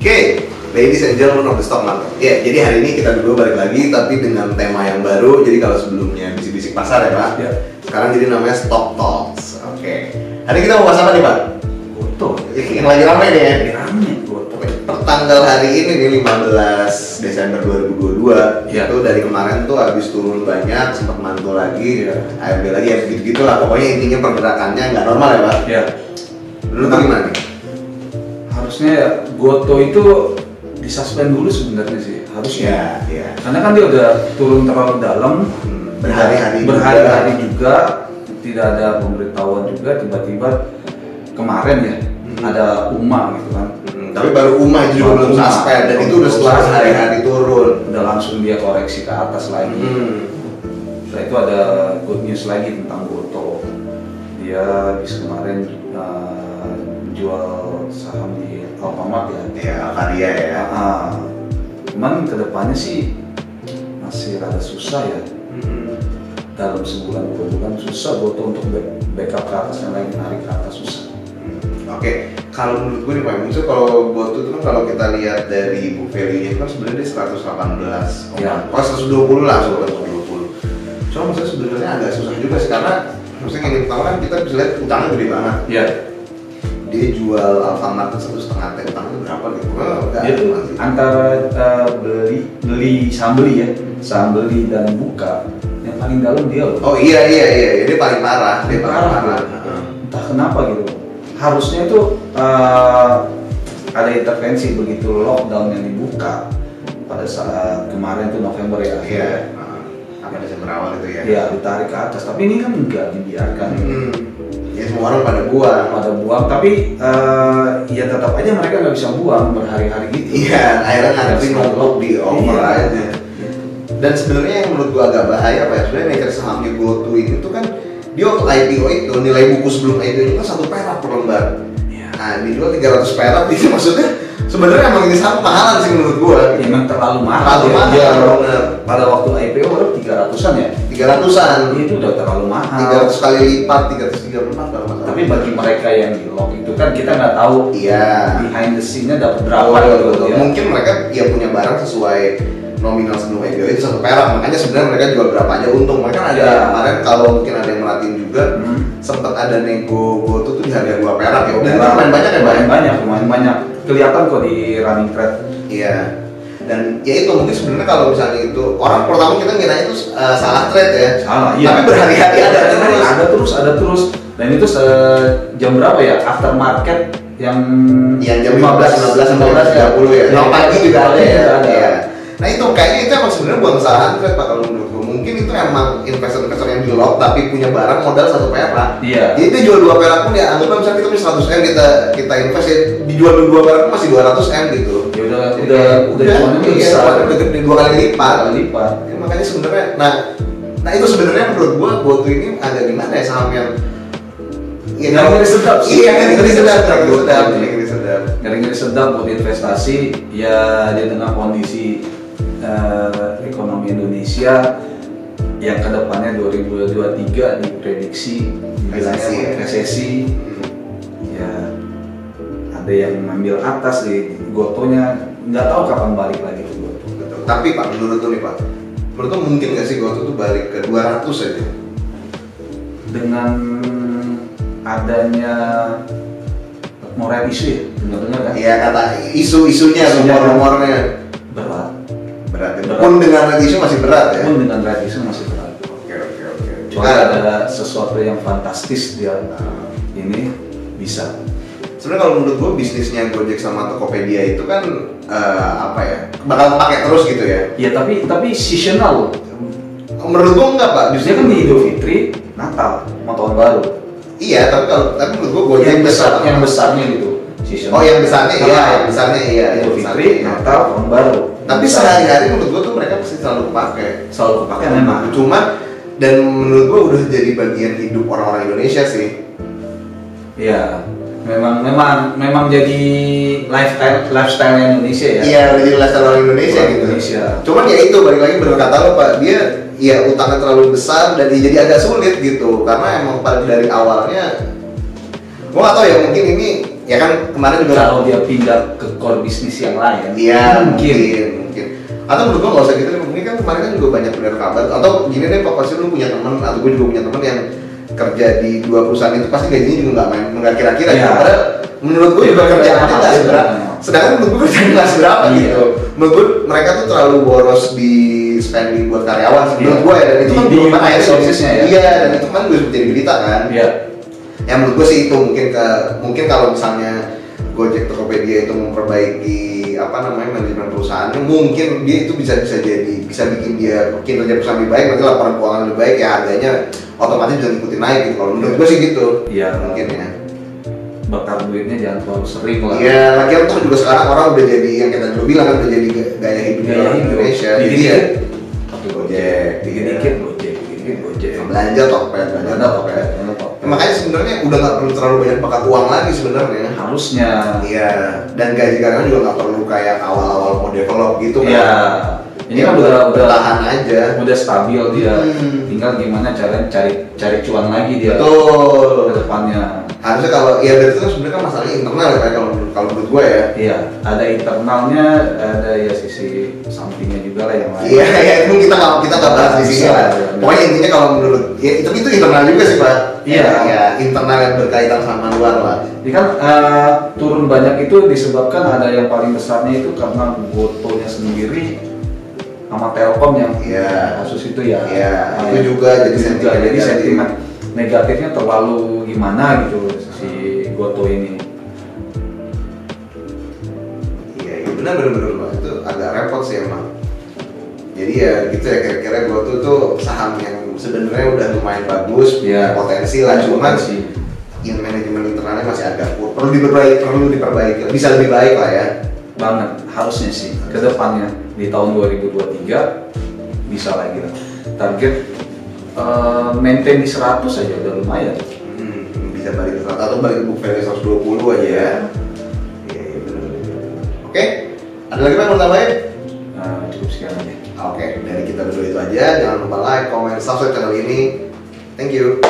Oke, ladies and gentlemen of the stock market. Ya, jadi hari ini kita berdua balik lagi, tapi dengan tema yang baru. Jadi kalau sebelumnya bisik-bisik pasar ya Pak, Ya. sekarang jadi namanya Stock Talks. Oke, hari ini kita mau bahas apa nih Pak? Goto. Yang lagi ramai nih ya. Lagi rame Goto. Pertanggal hari ini nih 15 Desember 2022 Ya. itu dari kemarin tuh habis turun banyak, sempat mantul lagi, Ya. AMB lagi ya gitu-gitu lah. Pokoknya intinya pergerakannya nggak normal ya Pak. Ya. Menurut lu gimana nih? Harusnya ya, Goto itu disuspend dulu sebenarnya sih. Harusnya. Ya. Karena kan dia udah turun terlalu dalam. Berhari-hari juga. Tidak ada pemberitahuan juga. Tiba-tiba kemarin ya ada UMA gitu kan. Tapi baru UMA itu juga belum UMA. suspend dan itu udah setelah hari-hari turun. Udah langsung dia koreksi ke atas lagi. Setelah itu ada good news lagi tentang Goto. Dia habis kemarin jual saham di Alfamart ya. Ya, Karya ya. Cuman kedepannya sih masih rada susah ya. Dalam sebulan 2 bulan susah Goto untuk backup ke atas, yang lain narik ke atas susah. Oke, kalau menurut gue nih Pak, maksudnya kalau Goto itu kan kalau kita lihat dari book value-nya kan sebenarnya dia 118, Ya. 120 lah, 120. Cuma maksudnya sebenarnya agak susah juga sih karena maksudnya yang pertama kan kita bisa lihat utangnya gede banget. Iya. Dia jual Alfamart 1,5 T, utangnya berapa gitu? Dia tuh antara saham beli dan buka yang paling dalam dia loh. Oh iya, dia paling parah, dia paling parah. Entah kenapa gitu. Harusnya itu ada intervensi begitu lockdown yang dibuka pada saat kemarin tuh November ya. Iya. Apa Desember awal itu ya? Iya, ditarik ke atas. Tapi ini kan enggak dibiarkan. Ya semua orang pada buang. Tapi ya tetap aja mereka nggak bisa buang berhari-hari gitu. Iya, akhirnya ngantri nongkrong di over aja. Dan sebenarnya yang menurut gua agak bahaya Pak ya, sebenarnya nature sahamnya Goto ini tuh kan dia waktu IPO itu nilai buku sebelum IPO itu kan 1 perak per lembar. Iya. Nah, dijual 300 perak itu maksudnya sebenarnya emang ini sangat mahalan sih menurut gua. Ya, emang terlalu mahal. Terlalu mahal, Dia bener. pada waktu IPO baru 300-an ya. 300-an. Itu udah terlalu mahal. 300 kali lipat, 334 kalau nggak salah. Tapi bagi mereka yang di lock itu kan kita nggak tahu Iya. behind the scene-nya dapat berapa Betul. gitu ya. Mungkin mereka ya punya barang sesuai nominal sebelum IPO itu 1 perak, makanya sebenarnya mereka jual berapa aja untung. Mereka ada Iya. kemarin kalau mungkin ada yang merhatiin juga sempat ada nego Goto tuh di harga 2 perak ya. Dan itu lumayan banyak ya Pak? Lumayan banyak. Kelihatan kok di running trade. Iya. Dan ya itu mungkin sebenarnya kalau misalnya itu orang pertama kita ngira itu salah trade ya. Salah, iya. Tapi berhari-hari ada terus. Ada terus. Dan itu jam berapa ya? After market yang Jam 15 sampai 30 ya. Yang pagi juga ada ya. Ada. Iya. Nah itu kayaknya itu emang sebenarnya bukan kesalahan trade Pak kalau menurut gue. Mungkin itu emang investor-investor yang di lock tapi punya barang modal 1 perak. Iya. Jadi dia jual 2 perak pun ya anggaplah misalnya kita punya 100 M kita invest ya dijual 2 perak pun masih 200 M gitu. Ya udah cuannya besar. Udah gede 2 kali lipat. Ya, makanya sebenarnya nah itu sebenarnya menurut gua Goto ini agak gimana ya saham yang Ngeri sedap sih. Iya, ngeri sedap. Ngeri sedap buat investasi ya di tengah kondisi ekonomi Indonesia yang kedepannya 2023 diprediksi resesi. Ya ada yang ngambil atas di Gotonya, nggak tahu kapan balik lagi ke Goto. Tapi Pak, menurut lu nih Pak, menurut lu mungkin nggak sih Goto tuh balik ke 200 aja? Dengan adanya moral isu ya, benar kan? Iya kata isunya, rumor-rumornya berat. Pun dengan red issue masih berat ya. Pun dengan red issue masih berat. Oke. Cuma ada sesuatu yang fantastis dia ini bisa. Sebenarnya kalau menurut gue bisnisnya Gojek sama Tokopedia itu kan apa ya, bakal pakai terus gitu ya? Iya tapi seasonal. Menurut gue enggak Pak, Dia kan di Idul Fitri, Natal, mau tahun baru. Iya, tapi menurut gue Gojek yang besarnya gitu. Seasonal. Oh yang besarnya iya. Idul Fitri, Natal, tahun baru. Tapi sehari-hari menurut gue tuh mereka pasti selalu kepake. Memang. Cuma dan menurut gue udah jadi bagian hidup orang-orang Indonesia sih. Iya. Memang jadi lifestyle Indonesia ya. Iya, udah jadi lifestyle orang Indonesia gitu. Cuman ya itu balik lagi berkata lo Pak, dia ya utangnya terlalu besar dan jadi agak sulit gitu karena emang pada dari awalnya gua nggak tahu ya, mungkin ini Ya kan kemarin juga kalau dia pindah ke core bisnis yang lain. Iya mungkin. Atau menurut gua nggak usah gitu, mungkin kan kemarin kan juga banyak beredar kabar. Atau gini deh, pasti lu punya teman atau gue juga punya teman yang kerja di 2 perusahaan itu pasti gajinya juga nggak kira-kira. Iya. Padahal menurut gue juga kerjaannya nggak seberapa. Sedangkan menurut gue kerjaannya nggak seberapa gitu. Menurut gue mereka tuh terlalu boros di spending buat karyawan. Menurut gue ya, dan itu kan belum kan sosisnya ya. Iya, dan itu kan juga jadi berita kan. Iya. Ya menurut gue sih itu mungkin kalau misalnya Gojek Tokopedia itu memperbaiki manajemen perusahaannya, mungkin dia itu bisa bikin dia kinerja perusahaan lebih baik, nanti laporan keuangan lebih baik, ya harganya otomatis bisa ngikutin naik gitu. Kalau menurut gue sih gitu. Iya mungkin ya. Bakar duitnya jangan terlalu sering lah. Iya, lagian tuh juga sekarang orang udah jadi yang kita dulu bilang kan udah jadi gaya hidup orang Indonesia. Jadi ya Gojek, dikit-dikit Gojek. Belanja Tokped. Makanya sebenarnya udah nggak perlu terlalu banyak bakar uang lagi sebenarnya. Harusnya. Iya. Dan gaji karyawan juga nggak perlu kayak awal-awal mau develop gitu kan. Iya. Ini kan udah tahan aja. Udah stabil dia. Tinggal gimana caranya cari cuan lagi dia. Betul. Ke depannya. Harusnya kalau ya berarti itu sebenarnya kan masalah internal ya kalau menurut gue ya. Iya. Ada internalnya, ada ya sisi sampingnya juga lah yang lain. Iya, itu kita nggak bahas di sini lah. Pokoknya intinya kalau menurut ya itu internal juga sih Pak. Iya. Ya internal yang berkaitan sama luar lah. Ini kan turun banyak itu disebabkan ada yang paling besarnya itu karena Gotonya sendiri sama Telkom yang kasus itu ya. Iya. Itu juga jadi sentimen negatifnya terlalu gimana gitu si Goto ini. Iya benar Pak, itu agak repot sih emang. Jadi ya gitu ya, kira-kira Goto tuh saham yang sebenarnya udah lumayan bagus, punya potensi lah, cuman manajemen internalnya masih agak perlu diperbaiki, bisa lebih baik lah ya. Banget, harusnya sih kedepannya di tahun 2023 bisa lagi lah. Target maintain di 100 aja udah lumayan. Bisa balik ke 100 atau balik ke book value 120 aja ya. Iya benar. Oke, ada lagi Pak mau tambahin? Cukup sekian aja. Oke, dari kita berdua itu aja. Jangan lupa like, comment, subscribe channel ini. Thank you.